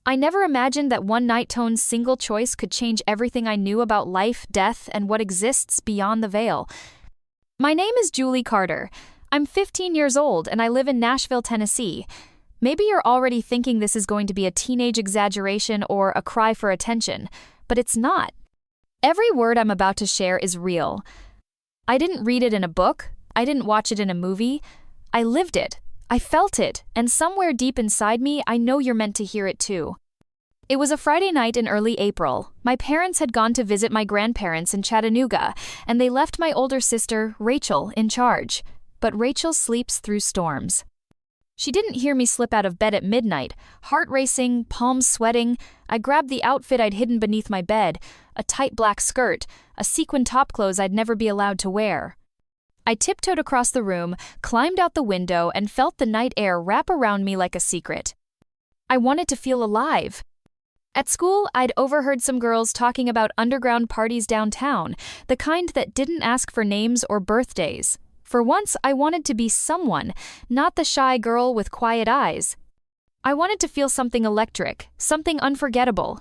I never imagined that one night tone's single choice could change everything I knew about life, death, and what exists beyond the veil. My name is Julie Carter. I'm 15 years old and I live in Nashville, Tennessee. Maybe you're already thinking this is going to be a teenage exaggeration or a cry for attention, but it's not. Every word I'm about to share is real. I didn't read it in a book. I didn't watch it in a movie. I lived it. I felt it, and somewhere deep inside me, I know you're meant to hear it too. It was a Friday night in early April. My parents had gone to visit my grandparents in Chattanooga, and they left my older sister, Rachel, in charge. But Rachel sleeps through storms. She didn't hear me slip out of bed at midnight, heart racing, palms sweating. I grabbed the outfit I'd hidden beneath my bed, a tight black skirt, a sequin topclothes I'd never be allowed to wear. I tiptoed across the room, climbed out the window, and felt the night air wrap around me like a secret. I wanted to feel alive. At school, I'd overheard some girls talking about underground parties downtown, the kind that didn't ask for names or birthdays. For once, I wanted to be someone, not the shy girl with quiet eyes. I wanted to feel something electric, something unforgettable.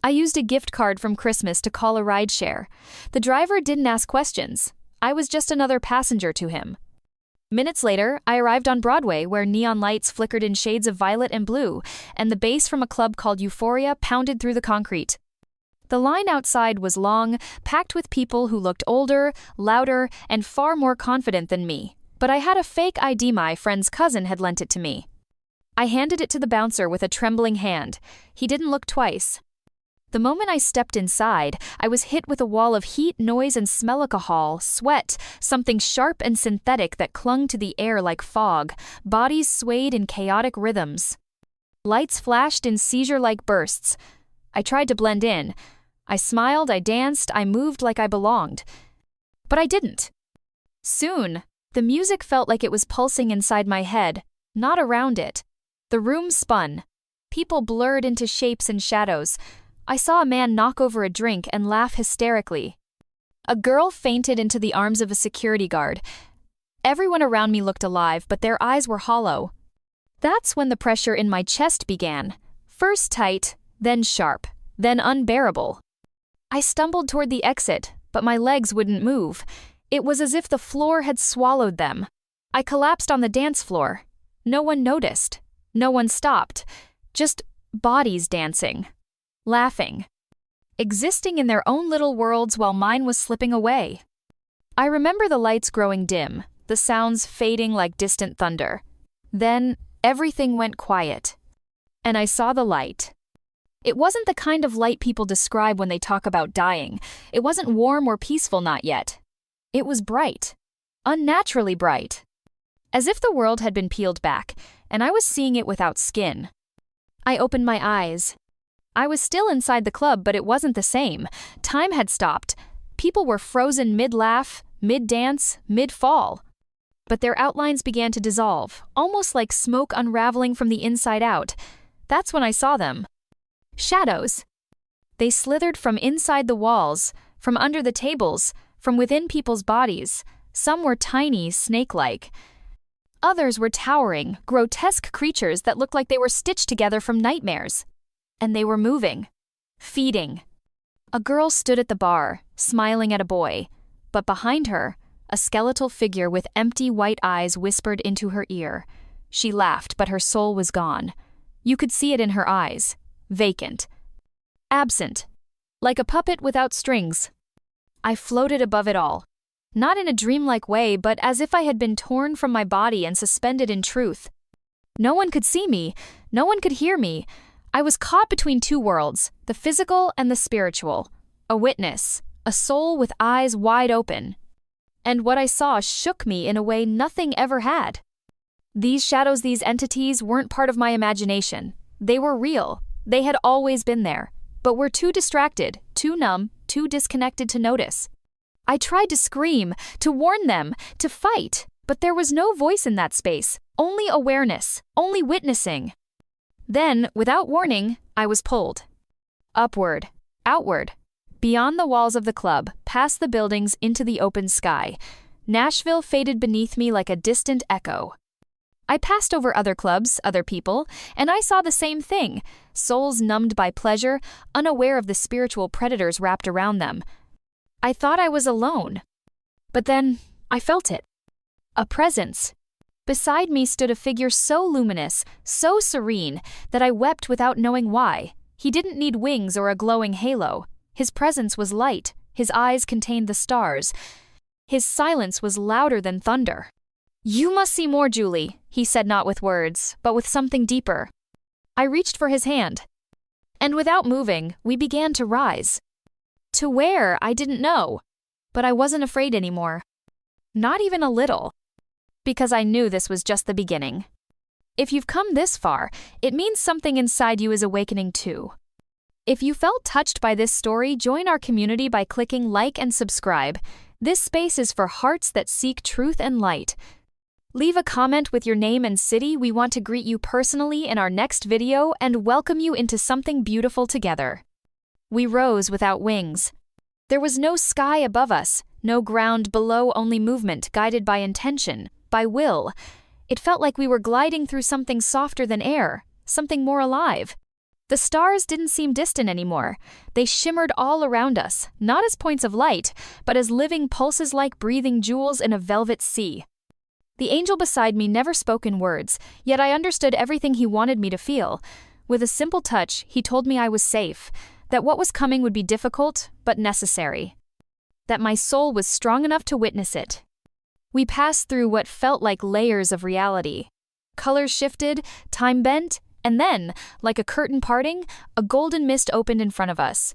I used a gift card from Christmas to call a rideshare. The driver didn't ask questions. I was just another passenger to him. Minutes later, I arrived on Broadway where neon lights flickered in shades of violet and blue, and the bass from a club called Euphoria pounded through the concrete. The line outside was long, packed with people who looked older, louder, and far more confident than me. But I had a fake ID my friend's cousin had lent it to me. I handed it to the bouncer with a trembling hand. He didn't look twice. The moment I stepped inside, I was hit with a wall of heat, noise, and smell alcohol, sweat, something sharp and synthetic that clung to the air like fog. Bodies swayed in chaotic rhythms. Lights flashed in seizure-like bursts. I tried to blend in. I smiled, I danced, I moved like I belonged. But I didn't. Soon, the music felt like it was pulsing inside my head, not around it. The room spun. People blurred into shapes and shadows. I saw a man knock over a drink and laugh hysterically. A girl fainted into the arms of a security guard. Everyone around me looked alive, but their eyes were hollow. That's when the pressure in my chest began. First tight, then sharp, then unbearable. I stumbled toward the exit, but my legs wouldn't move. It was as if the floor had swallowed them. I collapsed on the dance floor. No one noticed. No one stopped. Just bodies dancing. Laughing. Existing in their own little worlds while mine was slipping away. I remember the lights growing dim, the sounds fading like distant thunder. Then, everything went quiet. And I saw the light. It wasn't the kind of light people describe when they talk about dying. It wasn't warm or peaceful, not yet. It was bright. Unnaturally bright. As if the world had been peeled back, and I was seeing it without skin. I opened my eyes. I was still inside the club, but it wasn't the same. Time had stopped. People were frozen mid-laugh, mid-dance, mid-fall. But their outlines began to dissolve, almost like smoke unraveling from the inside out. That's when I saw them. Shadows. They slithered from inside the walls, from under the tables, from within people's bodies. Some were tiny, snake-like. Others were towering, grotesque creatures that looked like they were stitched together from nightmares. And they were moving. Feeding. A girl stood at the bar, smiling at a boy. But behind her, a skeletal figure with empty white eyes whispered into her ear. She laughed, but her soul was gone. You could see it in her eyes. Vacant. Absent. Like a puppet without strings. I floated above it all. Not in a dreamlike way, but as if I had been torn from my body and suspended in truth. No one could see me. No one could hear me. I was caught between two worlds, the physical and the spiritual. A witness. A soul with eyes wide open. And what I saw shook me in a way nothing ever had. These shadows, these entities, weren't part of my imagination. They were real. They had always been there, but were too distracted, too numb, too disconnected to notice. I tried to scream, to warn them, to fight, but there was no voice in that space, only awareness, only witnessing. Then, without warning, I was pulled. Upward, outward, beyond the walls of the club, past the buildings into the open sky. Nashville faded beneath me like a distant echo. I passed over other clubs, other people, and I saw the same thing. Souls numbed by pleasure, unaware of the spiritual predators wrapped around them. I thought I was alone. But then, I felt it. A presence. Beside me stood a figure so luminous, so serene, that I wept without knowing why. He didn't need wings or a glowing halo. His presence was light. His eyes contained the stars. His silence was louder than thunder. "You must see more, Julie," he said, not with words, but with something deeper. I reached for his hand. And without moving, we began to rise. To where, I didn't know. But I wasn't afraid anymore. Not even a little. Because I knew this was just the beginning. If you've come this far, it means something inside you is awakening too. If you felt touched by this story, join our community by clicking like and subscribe. This space is for hearts that seek truth and light. Leave a comment with your name and city. We want to greet you personally in our next video and welcome you into something beautiful together. We rose without wings. There was no sky above us, no ground below, only movement guided by intention, by will. It felt like we were gliding through something softer than air, something more alive. The stars didn't seem distant anymore. They shimmered all around us, not as points of light, but as living pulses like breathing jewels in a velvet sea. The angel beside me never spoke in words, yet I understood everything he wanted me to feel. With a simple touch, he told me I was safe, that what was coming would be difficult, but necessary. That my soul was strong enough to witness it. We passed through what felt like layers of reality. Colors shifted, time bent, and then, like a curtain parting, a golden mist opened in front of us.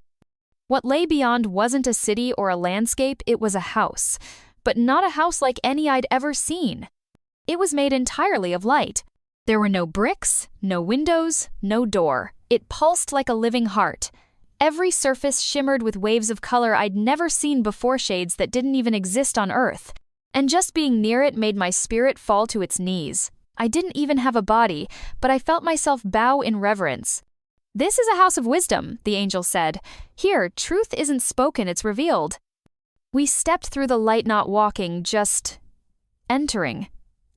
What lay beyond wasn't a city or a landscape, it was a house. But not a house like any I'd ever seen. It was made entirely of light. There were no bricks, no windows, no door. It pulsed like a living heart. Every surface shimmered with waves of color I'd never seen before, shades that didn't even exist on Earth. And just being near it made my spirit fall to its knees. I didn't even have a body, but I felt myself bow in reverence. "This is a house of wisdom," the angel said. "Here, truth isn't spoken, it's revealed." We stepped through the light, not walking, just entering.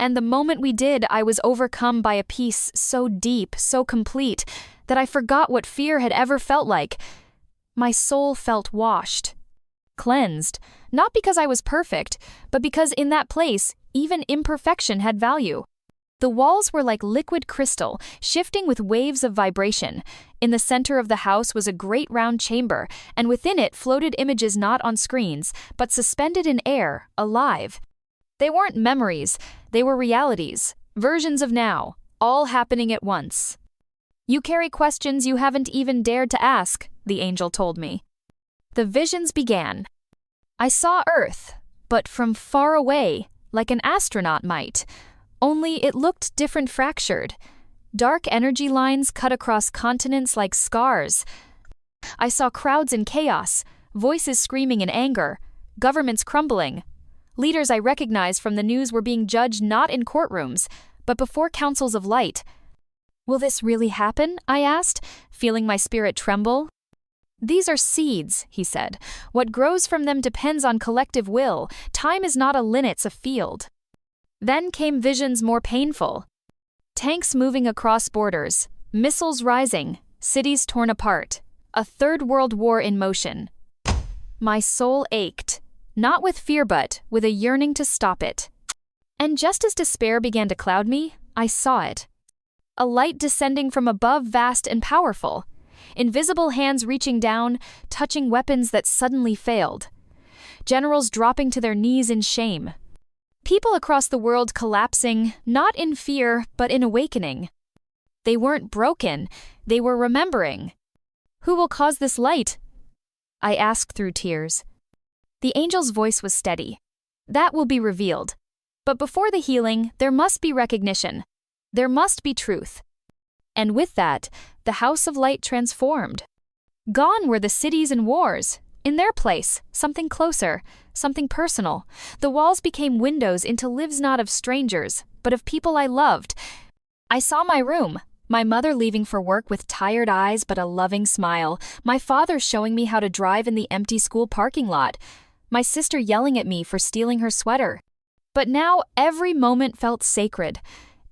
And the moment we did, I was overcome by a peace so deep, so complete, that I forgot what fear had ever felt like. My soul felt washed, cleansed, not because I was perfect, but because in that place, even imperfection had value. The walls were like liquid crystal, shifting with waves of vibration. In the center of the house was a great round chamber, and within it floated images not on screens, but suspended in air, alive. They weren't memories, they were realities, versions of now, all happening at once. "You carry questions you haven't even dared to ask," the angel told me. The visions began. I saw Earth, but from far away, like an astronaut might. Only it looked different, fractured. Dark energy lines cut across continents like scars. I saw crowds in chaos, voices screaming in anger, governments crumbling. Leaders I recognized from the news were being judged not in courtrooms, but before councils of light. "Will this really happen?" I asked, feeling my spirit tremble. "These are seeds," he said. "What grows from them depends on collective will. Time is not a linnet, it's a field." Then came visions more painful. Tanks moving across borders, missiles rising, cities torn apart, a third world war in motion. My soul ached, not with fear but with a yearning to stop it. And just as despair began to cloud me, I saw it. A light descending from above, vast and powerful. Invisible hands reaching down, touching weapons that suddenly failed. Generals dropping to their knees in shame. People across the world collapsing, not in fear, but in awakening. They weren't broken, they were remembering. "Who will cause this light?" I asked through tears. The angel's voice was steady. "That will be revealed. But before the healing, there must be recognition. There must be truth." And with that, the House of Light transformed. Gone were the cities and wars. In their place, something closer, something personal. The walls became windows into lives not of strangers, but of people I loved. I saw my room, my mother leaving for work with tired eyes but a loving smile, my father showing me how to drive in the empty school parking lot, my sister yelling at me for stealing her sweater. But now every moment felt sacred.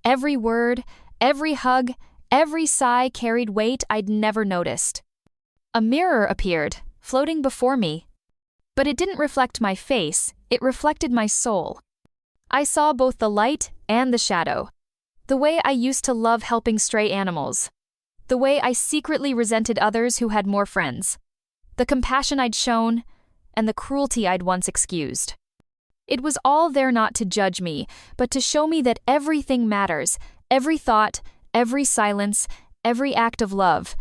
Every word, every hug, every sigh carried weight I'd never noticed. A mirror appeared, floating before me. But it didn't reflect my face, it reflected my soul. I saw both the light and the shadow. The way I used to love helping stray animals. The way I secretly resented others who had more friends. The compassion I'd shown, and the cruelty I'd once excused. It was all there not to judge me, but to show me that everything matters, every thought, every silence, every act of love,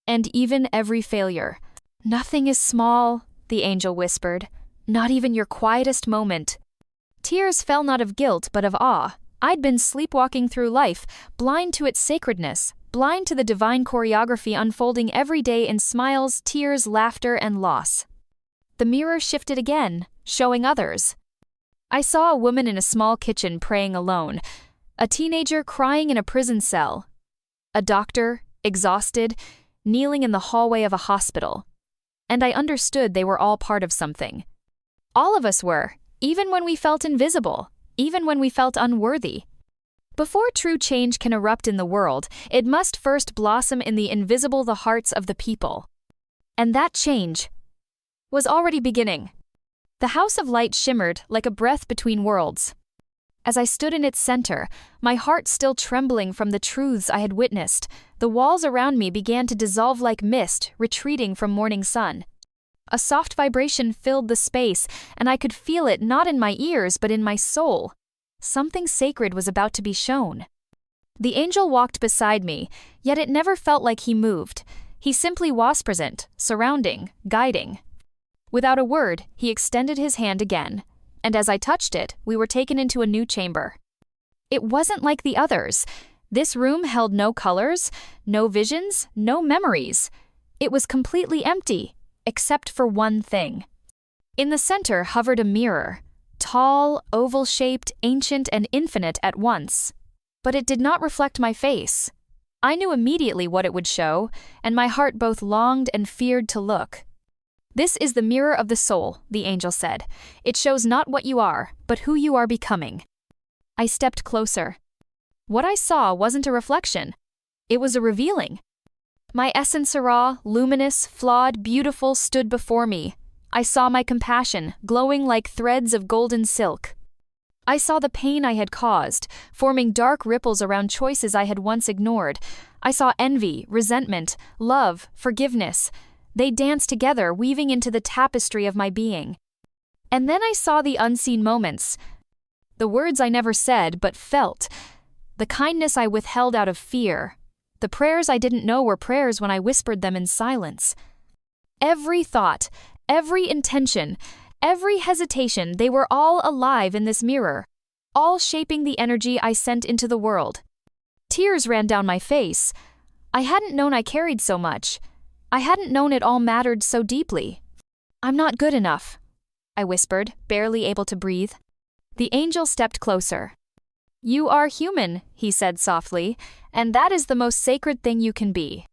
and even every failure. Nothing is small, the angel whispered, not even your quietest moment. Tears fell not of guilt but of awe. I'd been sleepwalking through life, blind to its sacredness, blind to the divine choreography unfolding every day in smiles, tears, laughter, and loss. The mirror shifted again, showing others. I saw a woman in a small kitchen praying alone, a teenager crying in a prison cell, a doctor, exhausted, kneeling in the hallway of a hospital. And I understood they were all part of something. All of us were, even when we felt invisible, even when we felt unworthy. Before true change can erupt in the world, it must first blossom in the invisible hearts of the people. And that change was already beginning. The house of light shimmered like a breath between worlds. As I stood in its center, my heart still trembling from the truths I had witnessed, the walls around me began to dissolve like mist retreating from morning sun. A soft vibration filled the space, and I could feel it not in my ears but in my soul. Something sacred was about to be shown. The angel walked beside me, yet it never felt like he moved. He simply was present, surrounding, guiding. Without a word, he extended his hand again, and as I touched it, we were taken into a new chamber. It wasn't like the others. This room held no colors, no visions, no memories. It was completely empty, except for one thing. In the center hovered a mirror, tall, oval-shaped, ancient, and infinite at once. But it did not reflect my face. I knew immediately what it would show, and my heart both longed and feared to look. This is the mirror of the soul, the angel said. It shows not what you are, but who you are becoming. I stepped closer. What I saw wasn't a reflection. It was a revealing. My essence raw, luminous, flawed, beautiful stood before me. I saw my compassion, glowing like threads of golden silk. I saw the pain I had caused, forming dark ripples around choices I had once ignored. I saw envy, resentment, love, forgiveness. They danced together, weaving into the tapestry of my being. And then I saw the unseen moments. The words I never said but felt. The kindness I withheld out of fear. The prayers I didn't know were prayers when I whispered them in silence. Every thought, every intention, every hesitation, they were all alive in this mirror, all shaping the energy I sent into the world. Tears ran down my face. I hadn't known I carried so much. I hadn't known it all mattered so deeply. I'm not good enough, I whispered, barely able to breathe. The angel stepped closer. You are human, he said softly, and that is the most sacred thing you can be.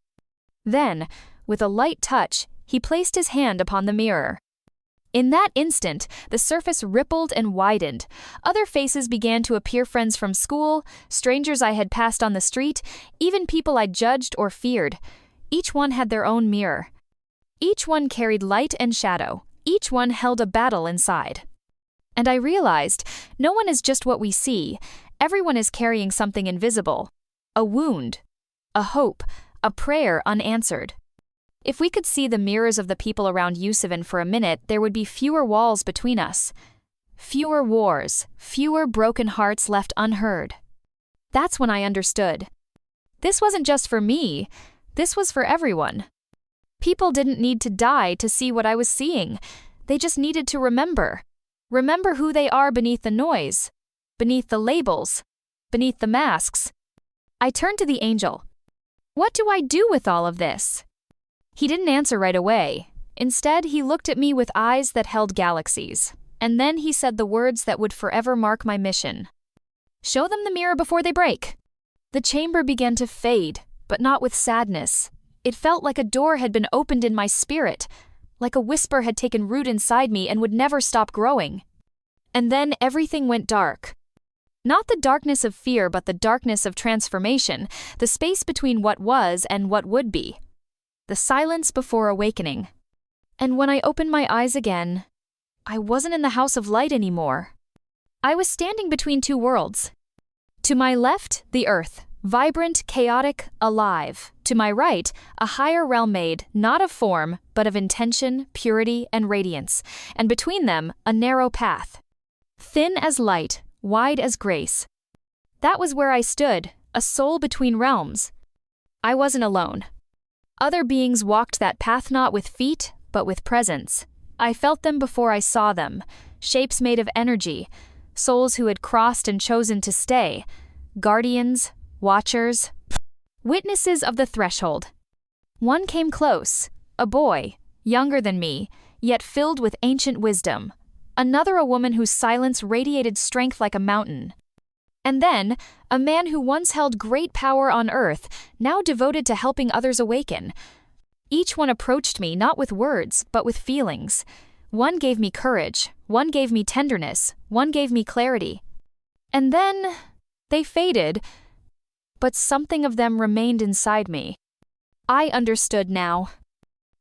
Then, with a light touch, he placed his hand upon the mirror. In that instant, the surface rippled and widened. Other faces began to appear, friends from school, strangers I had passed on the street, even people I judged or feared. Each one had their own mirror. Each one carried light and shadow. Each one held a battle inside. And I realized, no one is just what we see. Everyone is carrying something invisible. A wound, a hope, a prayer unanswered. If we could see the mirrors of the people around Yusufin for a minute, there would be fewer walls between us. Fewer wars, fewer broken hearts left unheard. That's when I understood. This wasn't just for me. This was for everyone. People didn't need to die to see what I was seeing. They just needed to remember. Remember who they are beneath the noise, beneath the labels, beneath the masks. I turned to the angel. What do I do with all of this? He didn't answer right away. Instead, he looked at me with eyes that held galaxies. And then he said the words that would forever mark my mission. Show them the mirror before they break. The chamber began to fade, but not with sadness. It felt like a door had been opened in my spirit, like a whisper had taken root inside me and would never stop growing. And then everything went dark. Not the darkness of fear, but the darkness of transformation, the space between what was and what would be. The silence before awakening. And when I opened my eyes again, I wasn't in the house of light anymore. I was standing between two worlds. To my left, the earth, vibrant, chaotic, alive. To my right, a higher realm made, not of form, but of intention, purity, and radiance. And between them, a narrow path. Thin as light, wide as grace. That was where I stood, a soul between realms. I wasn't alone. Other beings walked that path not with feet, but with presence. I felt them before I saw them, shapes made of energy, souls who had crossed and chosen to stay, guardians, watchers, witnesses of the threshold. One came close, a boy, younger than me, yet filled with ancient wisdom. Another a woman whose silence radiated strength like a mountain. And then, a man who once held great power on earth, now devoted to helping others awaken. Each one approached me not with words, but with feelings. One gave me courage, one gave me tenderness, one gave me clarity. And then, they faded, but something of them remained inside me. I understood now.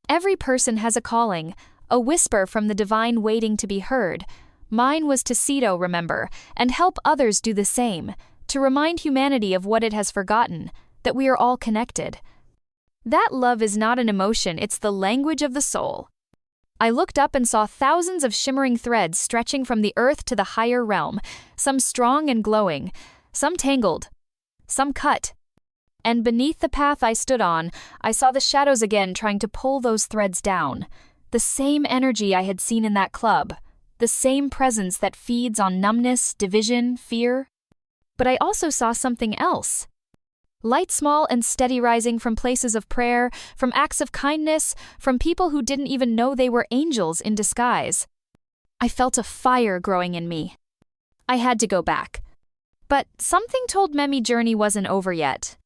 Every person has a calling, a whisper from the divine waiting to be heard. Mine was to cedo, remember, and help others do the same, to remind humanity of what it has forgotten, that we are all connected. That love is not an emotion, it's the language of the soul. I looked up and saw thousands of shimmering threads stretching from the earth to the higher realm, some strong and glowing, some tangled, some cut. And beneath the path I stood on, I saw the shadows again trying to pull those threads down. The same energy I had seen in that club. The same presence that feeds on numbness, division, fear. But I also saw something else. Light small and steady rising from places of prayer, from acts of kindness, from people who didn't even know they were angels in disguise. I felt a fire growing in me. I had to go back. But something told Memi journey wasn't over yet.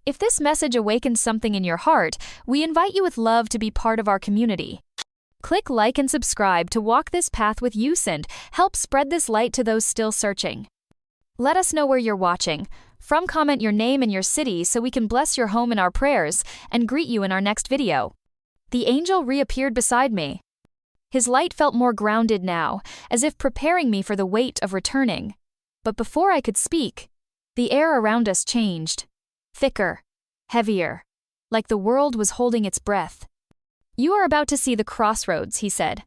If this message awakens something in your heart, we invite you with love to be part of our community. Click like and subscribe to walk this path with use and help spread this light to those still searching. Let us know where you're watching. Comment your name and your city so we can bless your home in our prayers and greet you in our next video. The angel reappeared beside me. His light felt more grounded now, as if preparing me for the weight of returning. But before I could speak, the air around us changed. Thicker, heavier, like the world was holding its breath. You are about to see the crossroads, he said.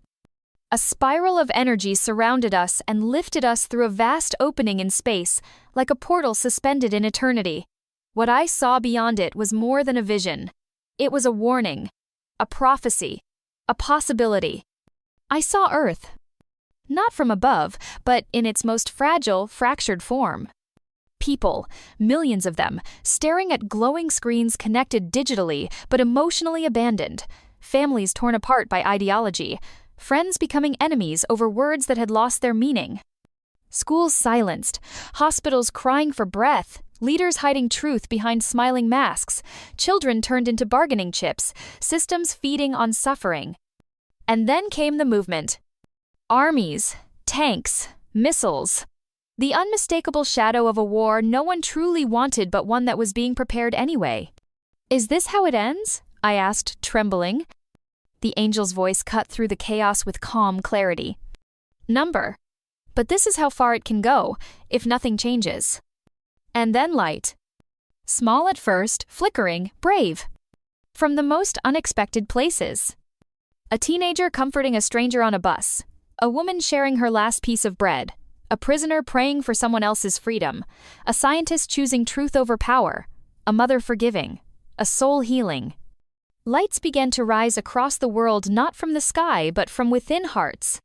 A spiral of energy surrounded us and lifted us through a vast opening in space, like a portal suspended in eternity. What I saw beyond it was more than a vision. It was a warning, a prophecy, a possibility. I saw Earth. Not from above, but in its most fragile, fractured form. People, millions of them, staring at glowing screens connected digitally but emotionally abandoned. Families torn apart by ideology. Friends becoming enemies over words that had lost their meaning. Schools silenced. Hospitals crying for breath. Leaders hiding truth behind smiling masks. Children turned into bargaining chips. Systems feeding on suffering. And then came the movement. Armies, tanks, missiles. The unmistakable shadow of a war no one truly wanted but one that was being prepared anyway. Is this how it ends? I asked, trembling. The angel's voice cut through the chaos with calm clarity. Number. But this is how far it can go, if nothing changes. And then light. Small at first, flickering, brave. From the most unexpected places. A teenager comforting a stranger on a bus. A woman sharing her last piece of bread. A prisoner praying for someone else's freedom. A scientist choosing truth over power. A mother forgiving. A soul healing. Lights began to rise across the world not from the sky but from within hearts.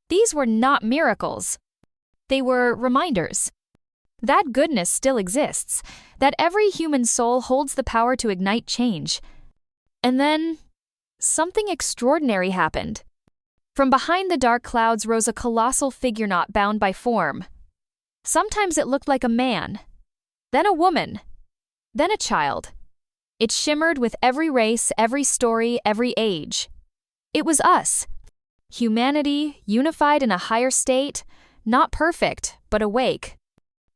These were not miracles. They were reminders. That goodness still exists, that every human soul holds the power to ignite change. And then, something extraordinary happened. From behind the dark clouds rose a colossal figure not bound by form. Sometimes it looked like a man, then a woman, then a child. It shimmered with every race, every story, every age. It was us. Humanity, unified in a higher state, not perfect, but awake.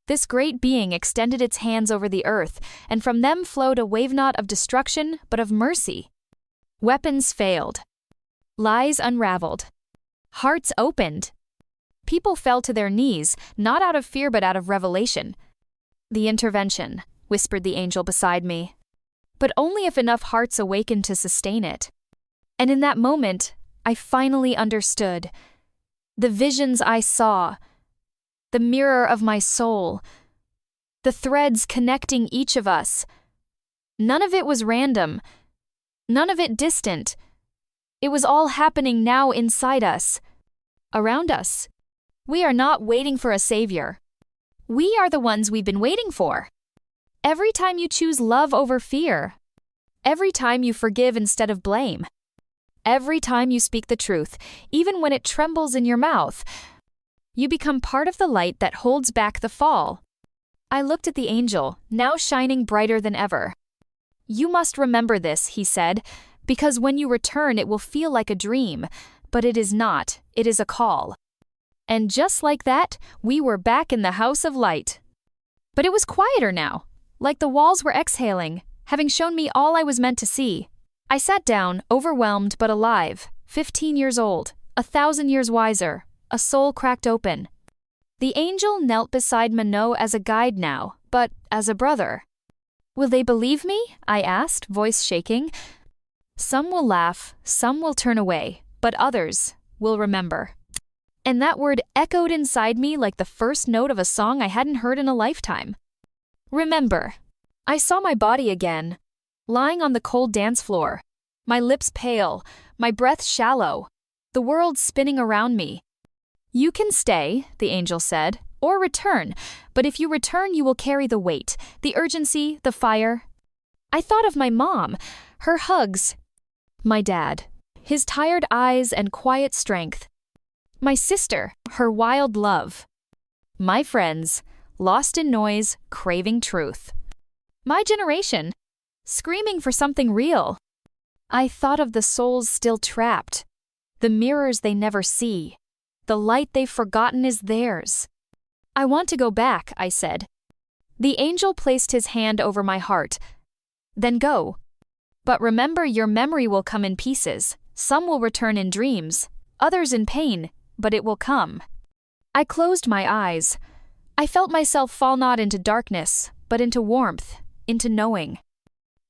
This great being extended its hands over the earth, and from them flowed a wave not of destruction, but of mercy. Weapons failed. Lies unraveled. Hearts opened. People fell to their knees, not out of fear but out of revelation. "The intervention," whispered the angel beside me. "But only if enough hearts awakened to sustain it." And in that moment, I finally understood. The visions I saw, the mirror of my soul, the threads connecting each of us. None of it was random. None of it distant. It was all happening now inside us, around us. We are not waiting for a savior. We are the ones we've been waiting for. Every time you choose love over fear, every time you forgive instead of blame, every time you speak the truth, even when it trembles in your mouth, you become part of the light that holds back the fall. I looked at the angel, now shining brighter than ever. "You must remember this," he said, "because when you return it will feel like a dream, but it is not, it is a call." And just like that, we were back in the house of light. But it was quieter now, like the walls were exhaling, having shown me all I was meant to see. I sat down, overwhelmed but alive, 15 years old, 1,000 years wiser, a soul cracked open. The angel knelt beside Minot as a guide now, but as a brother. "Will they believe me?" I asked, voice shaking. "Some will laugh, some will turn away, but others will remember." And that word echoed inside me like the first note of a song I hadn't heard in a lifetime. Remember. I saw my body again, lying on the cold dance floor, my lips pale, my breath shallow, the world spinning around me. "You can stay," the angel said, "or return, but if you return you will carry the weight, the urgency, the fire." I thought of my mom, her hugs, my dad, his tired eyes and quiet strength, my sister, her wild love, my friends, lost in noise, craving truth, my generation, screaming for something real. I thought of the souls still trapped, the mirrors they never see, the light they've forgotten is theirs. "I want to go back," I said. The angel placed his hand over my heart. "Then go. But remember, your memory will come in pieces. Some will return in dreams, others in pain, but it will come." I closed my eyes. I felt myself fall not into darkness, but into warmth, into knowing.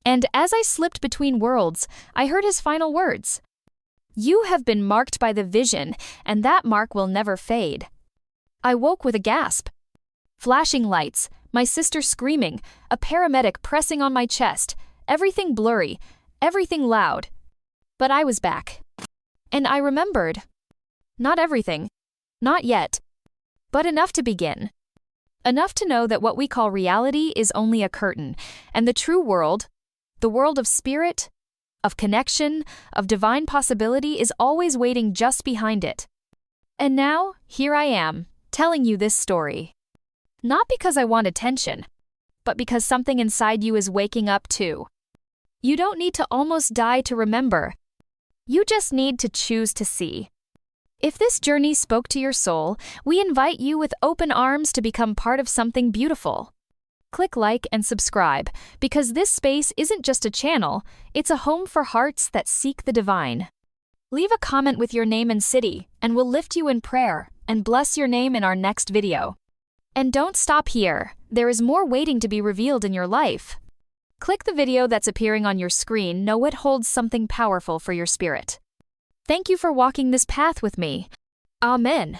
And as I slipped between worlds, I heard his final words. "You have been marked by the vision, and that mark will never fade." I woke with a gasp. Flashing lights, my sister screaming, a paramedic pressing on my chest, everything blurry, everything loud. But I was back. And I remembered. Not everything. Not yet. But enough to begin. Enough to know that what we call reality is only a curtain, and the true world, the world of spirit, of connection, of divine possibility is always waiting just behind it. And now, here I am, telling you this story. Not because I want attention, but because something inside you is waking up too. You don't need to almost die to remember. You just need to choose to see. If this journey spoke to your soul, we invite you with open arms to become part of something beautiful. Click like and subscribe, because this space isn't just a channel, it's a home for hearts that seek the divine. Leave a comment with your name and city, and we'll lift you in prayer and bless your name in our next video. And don't stop here, there is more waiting to be revealed in your life. Click the video that's appearing on your screen, know it holds something powerful for your spirit. Thank you for walking this path with me. Amen.